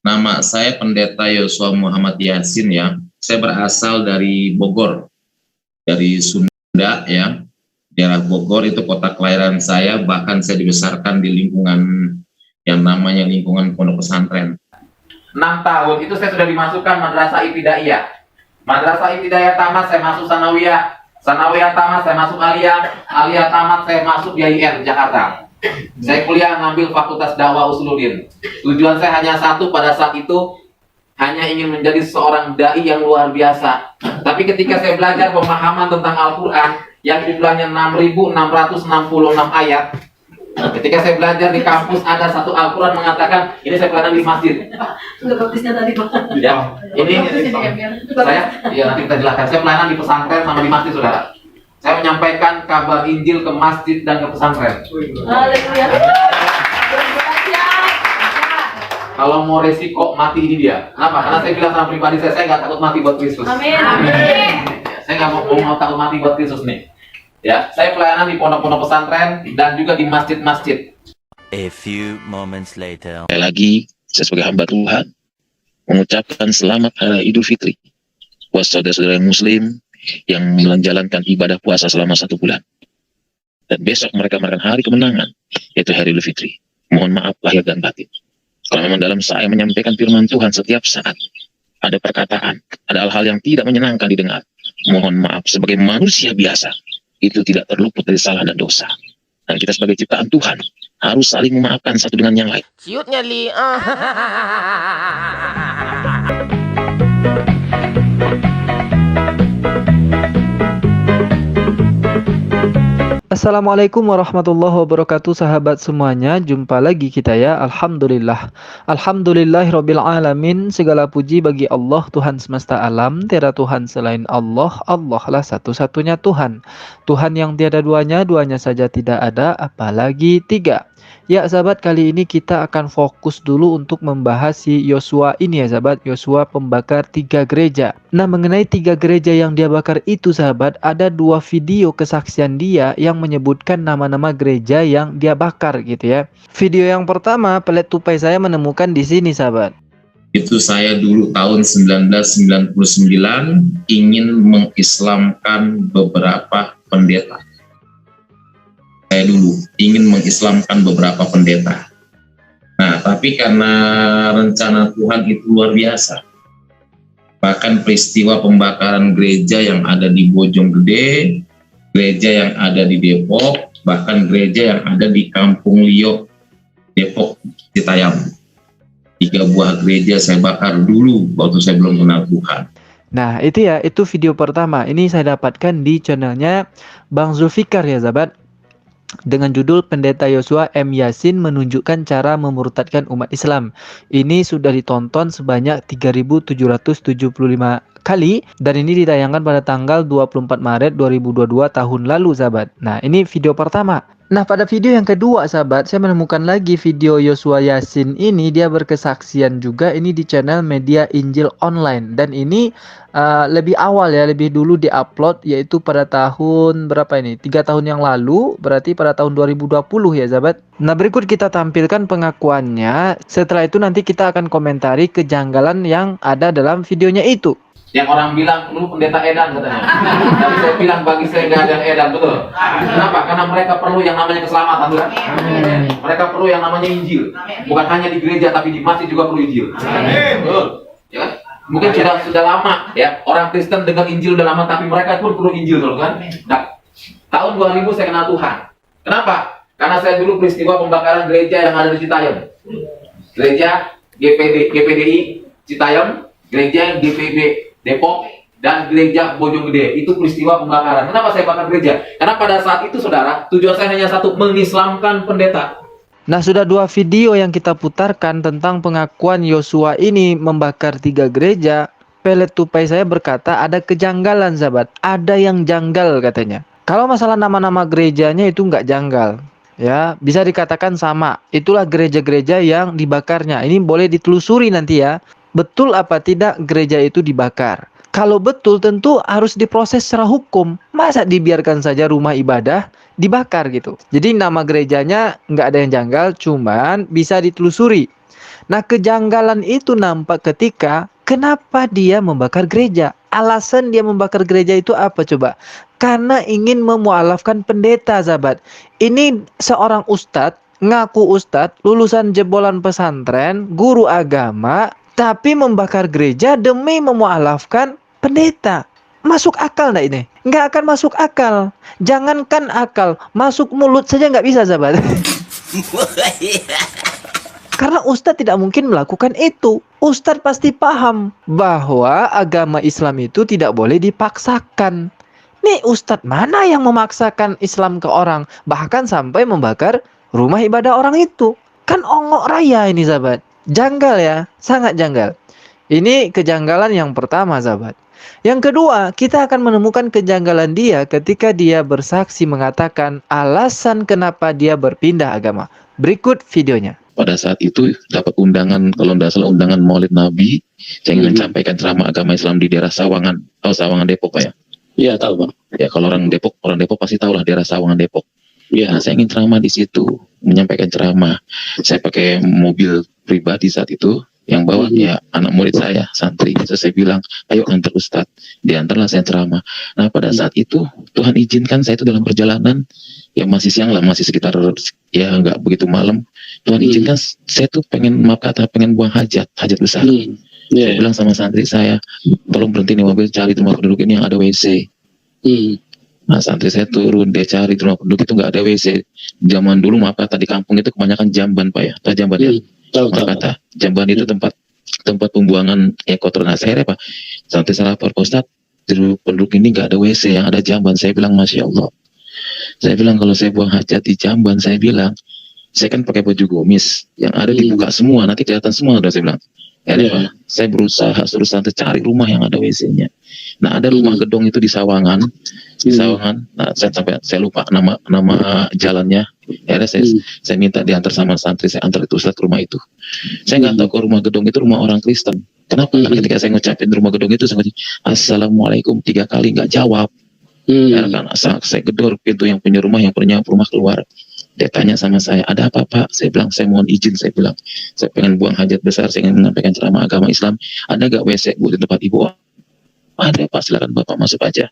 Nama saya Pendeta Yosua Muhammad Yasin ya. Saya berasal dari Bogor, dari Sunda ya. Daerah Bogor itu kota kelahiran saya, bahkan saya dibesarkan di lingkungan yang namanya lingkungan pondok pesantren. 6 tahun itu saya sudah dimasukkan Madrasah Ibtidaiyah. Madrasah Ibtidaiyah tamat saya masuk Sanawiyah. Sanawiyah tamat saya masuk Aliyah. Aliyah tamat saya masuk YIN Jakarta. Saya kuliah ngambil Fakultas Dakwah Usuluddin. Tujuan saya hanya satu pada saat itu, hanya ingin menjadi seorang dai yang luar biasa. Tapi ketika saya belajar pemahaman tentang Al-Quran yang jumlahnya 6.666 ayat, ketika saya belajar di kampus ada satu Al-Quran mengatakan, ini saya pelajaran di masjid. Sudah bagusnya tadi Pak. Ya, ini saya, ya nanti kita jelaskan. Saya pelayanan di pesantren sama di masjid, saudara. Saya menyampaikan kabar Injil ke masjid dan ke pesantren. Haleluya. Kalau mau resiko mati ini dia. Kenapa? Karena saya bilang sama pribadi saya nggak takut mati buat Kristus. Amin. Amin. Saya nggak mau takut mati buat Kristus nih. Ya, saya pelayanan di pondok-pondok pesantren dan juga di masjid-masjid. A few moments later. Sekali lagi, saya sebagai hamba Tuhan mengucapkan selamat Hari Idul Fitri buat saudara-saudara Muslim yang menjalankan ibadah puasa selama 1 bulan. Dan besok mereka merayakan hari kemenangan, yaitu Hari Idul Fitri. Mohon maaf lahir dan batin. Kalau memang dalam saya menyampaikan firman Tuhan setiap saat ada perkataan, ada hal-hal yang tidak menyenangkan didengar, mohon maaf sebagai manusia biasa, itu tidak terluput dari salah dan dosa. Dan kita sebagai ciptaan Tuhan harus saling memaafkan satu dengan yang lain. Ciutnya Li. Assalamualaikum warahmatullahi wabarakatuh, sahabat semuanya. Jumpa lagi kita ya. Alhamdulillah. Alhamdulillahirabbil alamin. Segala puji bagi Allah Tuhan semesta alam. Tiada Tuhan selain Allah. Allah lah satu-satunya Tuhan. Tuhan yang tiada duanya, duanya saja tidak ada, apalagi tiga. Ya sahabat, kali ini kita akan fokus dulu untuk membahas si Yosua ini ya sahabat. Yosua pembakar 3 gereja. Nah, mengenai 3 gereja yang dia bakar itu sahabat, ada 2 video kesaksian dia yang menyebutkan nama-nama gereja yang dia bakar gitu ya. Video yang pertama, pelet tupai saya menemukan di sini sahabat. Itu saya dulu tahun 1999 ingin mengislamkan beberapa pendeta. Saya dulu ingin mengislamkan beberapa pendeta. Nah, tapi karena rencana Tuhan itu luar biasa. Bahkan peristiwa pembakaran gereja yang ada di Bojonggede, gereja yang ada di Depok, bahkan gereja yang ada di Kampung Liok, Depok, Citayam. 3 buah gereja saya bakar dulu waktu saya belum kenal Tuhan. Nah, itu ya, itu video pertama. Ini saya dapatkan di channelnya Bang Zulfikar ya sahabat. Dengan judul Pendeta Yosua M. Yasin menunjukkan cara memurtadkan umat Islam. Ini sudah ditonton sebanyak 3.775 kali dan ini ditayangkan pada tanggal 24 Maret 2022 tahun lalu sahabat. Nah, ini video pertama. Nah, pada video yang kedua sahabat, saya menemukan lagi video Yosua Yasin ini. Dia berkesaksian juga ini di channel Media Injil Online. Dan ini lebih awal ya, lebih dulu diupload, yaitu pada tahun berapa ini? 3 tahun yang lalu, berarti pada tahun 2020 ya sahabat. Nah, berikut kita tampilkan pengakuannya. Setelah itu nanti kita akan komentari kejanggalan yang ada dalam videonya itu. Yang orang bilang lu pendeta edan katanya. Tapi saya bilang bagi saya nggak ada yang edan, betul. Kenapa? Karena mereka perlu yang namanya keselamatan, bukan? Mereka perlu yang namanya Injil. Bukan hanya di gereja tapi di masjid juga perlu Injil. Betul. Ya kan? Mungkin sudah lama ya orang Kristen dengar Injil udah lama, tapi mereka pun perlu Injil, betul kan? Nah, tahun 2000 saya kenal Tuhan. Kenapa? Karena saya dulu peristiwa pembakaran gereja yang ada di Citayam. Gereja GPDI Citayam, gereja GPB Depok, dan gereja Bojonggede. Itu peristiwa pembakaran. Kenapa saya bakar gereja? Karena pada saat itu saudara, tujuan saya hanya satu, mengislamkan pendeta. Nah, sudah 2 video yang kita putarkan tentang pengakuan Yosua ini membakar 3 gereja. Pelet tupai saya berkata ada kejanggalan sahabat. Ada yang janggal katanya. Kalau masalah nama-nama gerejanya itu nggak janggal. Ya, bisa dikatakan sama. Itulah gereja-gereja yang dibakarnya. Ini boleh ditelusuri nanti ya. Betul apa tidak gereja itu dibakar? Kalau betul tentu harus diproses secara hukum. Masa dibiarkan saja rumah ibadah dibakar gitu. Jadi nama gerejanya nggak ada yang janggal, cuman bisa ditelusuri. Nah, kejanggalan itu nampak ketika kenapa dia membakar gereja. Alasan dia membakar gereja itu apa coba? Karena ingin memualafkan pendeta, sahabat. Ini seorang ustadz, ngaku ustadz, lulusan jebolan pesantren, guru agama, tapi membakar gereja demi memualafkan pendeta. Masuk akal nggak ini? Nggak akan masuk akal. Jangankan akal, masuk mulut saja nggak bisa, sahabat. Karena ustadz tidak mungkin melakukan itu. Ustadz pasti paham bahwa agama Islam itu tidak boleh dipaksakan. Nih ustadz mana yang memaksakan Islam ke orang? Bahkan sampai membakar rumah ibadah orang itu. Kan ongok raya ini, sahabat. Janggal ya, sangat janggal. Ini kejanggalan yang pertama, sahabat. Yang kedua, kita akan menemukan kejanggalan dia ketika dia bersaksi mengatakan alasan kenapa dia berpindah agama. Berikut videonya. Pada saat itu dapat undangan, kalau tidak salah undangan Maulid Nabi, saya ingin menyampaikan ceramah agama Islam di daerah Sawangan. Tahu Sawangan Depok, Pak ya? Iya, tahu, Bang. Ya, kalau orang Depok pasti tahu lah daerah Sawangan Depok. Iya. Nah, saya ingin ceramah di situ, menyampaikan ceramah. Saya pakai mobil pribadi saat itu, yang bawa ya anak murid saya, santri. Terus saya bilang, ayo antar Ustadz. Diantarlah saya ceramah. Nah, pada saat itu Tuhan izinkan saya itu dalam perjalanan, ya masih siang lah, masih sekitar ya nggak begitu malam. Tuhan izinkan saya tuh pengen buang hajat besar. Saya bilang sama santri saya, tolong berhenti nih mobil, cari di rumah penduduk ini yang ada WC. Nah, santri saya turun, dia cari di rumah penduduk itu nggak ada WC. Zaman dulu maaf kata di kampung itu kebanyakan jamban, Pak ya. Tahu jamban ya? Maaf kata jamban itu tempat pembuangan kotoran. Nah, saya Pak, santri saya lapor, Pak Ustadz, di rumah penduduk ini nggak ada WC, yang ada jamban. Saya bilang, Masya Allah. Saya bilang kalau saya buang hajat di jamban, saya bilang, saya kan pakai baju gomis, yang ada dibuka semua, nanti kelihatan semua, udah saya bilang. Ya, Pak, saya berusaha suruh santri cari rumah yang ada WC-nya. Nah, ada rumah gedong itu di Sawangan, Nah, saya lupa nama jalannya. Ya, saya minta diantar sama santri, saya antar itu Ustadz ke rumah itu. Saya nggak tahu kalau rumah gedong itu rumah orang Kristen. Kenapa? Karena ketika saya ngucapin rumah gedong itu, saya ngucapin Assalamualaikum 3 kali nggak jawab. Ya, kan, saya gedor pintu yang punya rumah keluar. Dia tanya sama saya, ada apa Pak? Saya bilang, saya mohon izin, saya bilang, saya pengen buang hajat besar, saya ingin menyampaikan ceramah agama Islam. Ada gak WC Bu di tempat Ibu? Ada Pak, silakan Bapak masuk aja.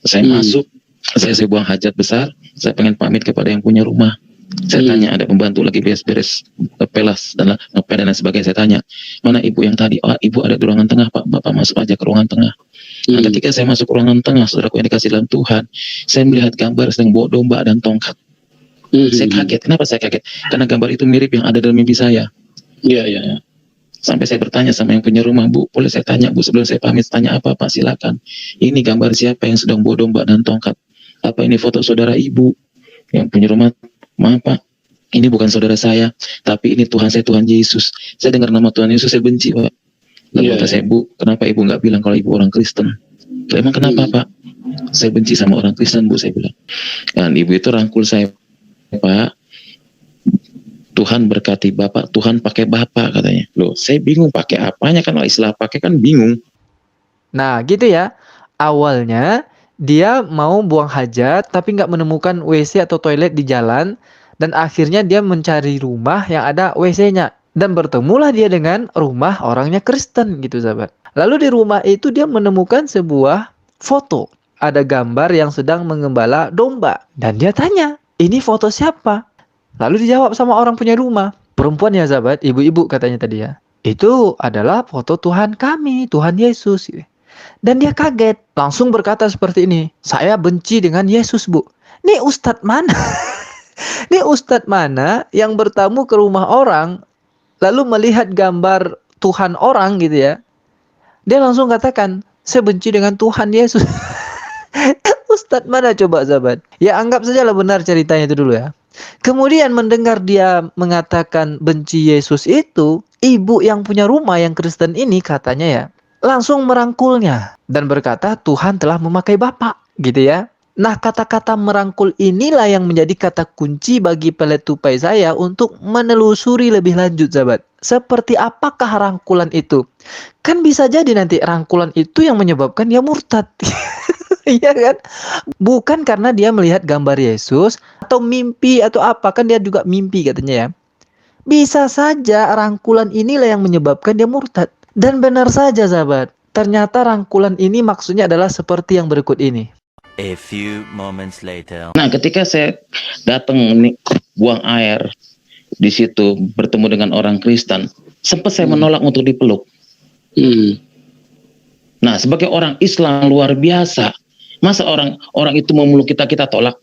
Saya masuk, saya buang hajat besar, saya pengen pamit kepada yang punya rumah. Saya tanya, ada pembantu lagi beres-beres pelas dan ngepel dan sebagainya. Saya tanya, mana Ibu yang tadi? Oh, Ibu ada di ruangan tengah Pak, Bapak masuk aja ke ruangan tengah. Nah, ketika saya masuk ke ruangan tengah, saudaraku yang dikasih dalam Tuhan, saya melihat gambar sedang bawa domba dan tongkat. Saya kaget. Kenapa saya kaget? Karena gambar itu mirip yang ada dalam mimpi saya. Iya. Sampai saya bertanya sama yang punya rumah, Bu, boleh saya tanya Bu, sebelum saya pamit, tanya apa Pak, silakan. Ini gambar siapa yang sedang bawa domba dan tongkat? Apa ini foto saudara Ibu? Yang punya rumah, maaf Pak, ini bukan saudara saya, tapi ini Tuhan saya, Tuhan Yesus. Saya dengar nama Tuhan Yesus, saya benci Pak. Lalu kata saya, Bu, kenapa Ibu nggak bilang kalau Ibu orang Kristen? Emang kenapa Pak? Saya benci sama orang Kristen Bu, saya bilang. Dan Ibu itu rangkul saya, Pak, Tuhan berkati Bapak, Tuhan pakai Bapak katanya. Loh, saya bingung pakai apanya, kan istilah pakai kan bingung. Nah, gitu ya. Awalnya dia mau buang hajat tapi nggak menemukan WC atau toilet di jalan, dan akhirnya dia mencari rumah yang ada WC-nya, dan bertemulah dia dengan rumah orangnya Kristen gitu, sahabat. Lalu di rumah itu dia menemukan sebuah foto, ada gambar yang sedang mengembala domba, dan dia tanya, ini foto siapa? Lalu dijawab sama orang punya rumah, perempuan ya sahabat, ibu-ibu katanya tadi ya, itu adalah foto Tuhan kami, Tuhan Yesus. Dan dia kaget, langsung berkata seperti ini, saya benci dengan Yesus Bu. Nih ustadz mana? Nih ustadz mana yang bertamu ke rumah orang, lalu melihat gambar Tuhan orang gitu ya, dia langsung katakan, saya benci dengan Tuhan Yesus. Ustadz mana coba sahabat? Ya anggap sajalah benar ceritanya itu dulu ya. Kemudian mendengar dia mengatakan benci Yesus itu, ibu yang punya rumah yang Kristen ini katanya ya, langsung merangkulnya dan berkata Tuhan telah memakai Bapak gitu ya. Nah, kata-kata merangkul inilah yang menjadi kata kunci bagi pelet tupai saya untuk menelusuri lebih lanjut sahabat. Seperti apakah rangkulan itu? Kan bisa jadi nanti rangkulan itu yang menyebabkan dia murtad. Iya kan? Bukan karena dia melihat gambar Yesus atau mimpi atau apa, kan dia juga mimpi katanya ya. Bisa saja rangkulan inilah yang menyebabkan dia murtad. Dan benar saja sahabat, ternyata rangkulan ini maksudnya adalah seperti yang berikut ini. A few moments later. Nah, ketika saya datang buang air di situ bertemu dengan orang Kristen, sempat saya menolak untuk dipeluk. Nah, sebagai orang Islam luar biasa, masa orang itu memeluk kita tolak?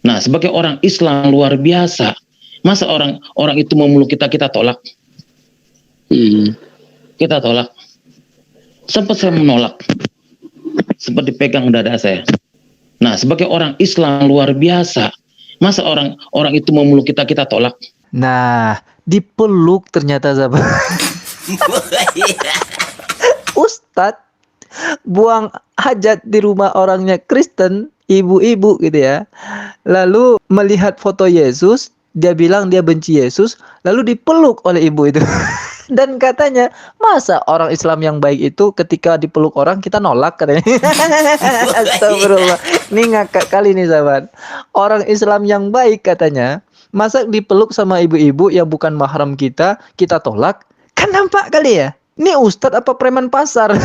Nah, sebagai orang Islam luar biasa, masa orang itu memeluk kita tolak? Kita tolak. Sempat saya menolak, sempat dipegang dada saya. Nah, sebagai orang Islam luar biasa, masa orang itu memeluk kita tolak? Nah, dipeluk ternyata sahabat. Ustadz buang hajat di rumah orangnya Kristen, ibu-ibu gitu ya. Lalu melihat foto Yesus, dia bilang dia benci Yesus, lalu dipeluk oleh ibu itu. Dan katanya, masa orang Islam yang baik itu ketika dipeluk orang kita nolak katanya. Astagfirullah. Ini ngakak kali nih sahabat. Orang Islam yang baik katanya, masa dipeluk sama ibu-ibu yang bukan mahram kita tolak? Kan nampak kali ya. Ini ustadz apa preman pasar?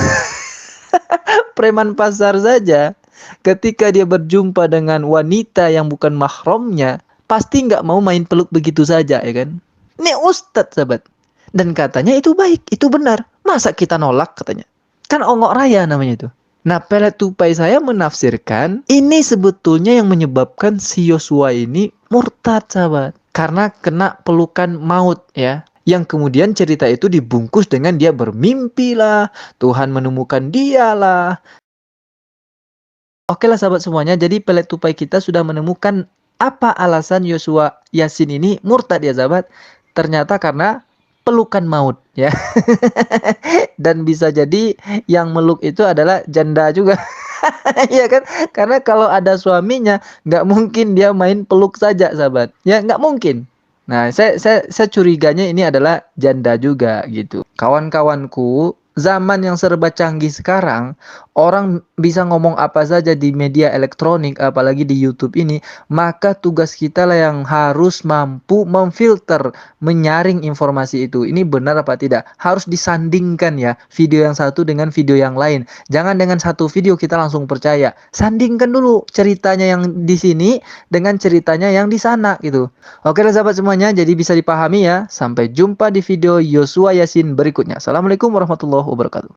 Preman pasar saja ketika dia berjumpa dengan wanita yang bukan mahramnya, pasti nggak mau main peluk begitu saja, ya kan? Ini ustadz sahabat. Dan katanya itu baik, itu benar. Masa kita nolak katanya? Kan ongok raya namanya itu. Nah, pelet tupai saya menafsirkan ini sebetulnya yang menyebabkan si Yosua ini murtad sahabat. Karena kena pelukan maut ya. Yang kemudian cerita itu dibungkus dengan dia bermimpi lah. Tuhan menemukan dia lah. Oke lah sahabat semuanya. Jadi pelet tupai kita sudah menemukan apa alasan Yosua Yasin ini murtad ya sahabat. Ternyata karena pelukan maut ya. Dan bisa jadi yang meluk itu adalah janda juga. Iya kan? Karena kalau ada suaminya nggak mungkin dia main peluk saja sahabat. Ya nggak mungkin. Nah saya curiganya ini adalah janda juga gitu. Kawan-kawanku, zaman yang serba canggih sekarang, orang bisa ngomong apa saja di media elektronik, apalagi di YouTube ini, maka tugas kita lah yang harus mampu memfilter, menyaring informasi itu. Ini benar apa tidak? Harus disandingkan ya, video yang satu dengan video yang lain. Jangan dengan satu video kita langsung percaya. Sandingkan dulu ceritanya yang di sini dengan ceritanya yang di sana gitu. Oke lah sahabat semuanya, jadi bisa dipahami ya. Sampai jumpa di video Yosua Yasin berikutnya. Assalamualaikum warahmatullahi wabarakatuh.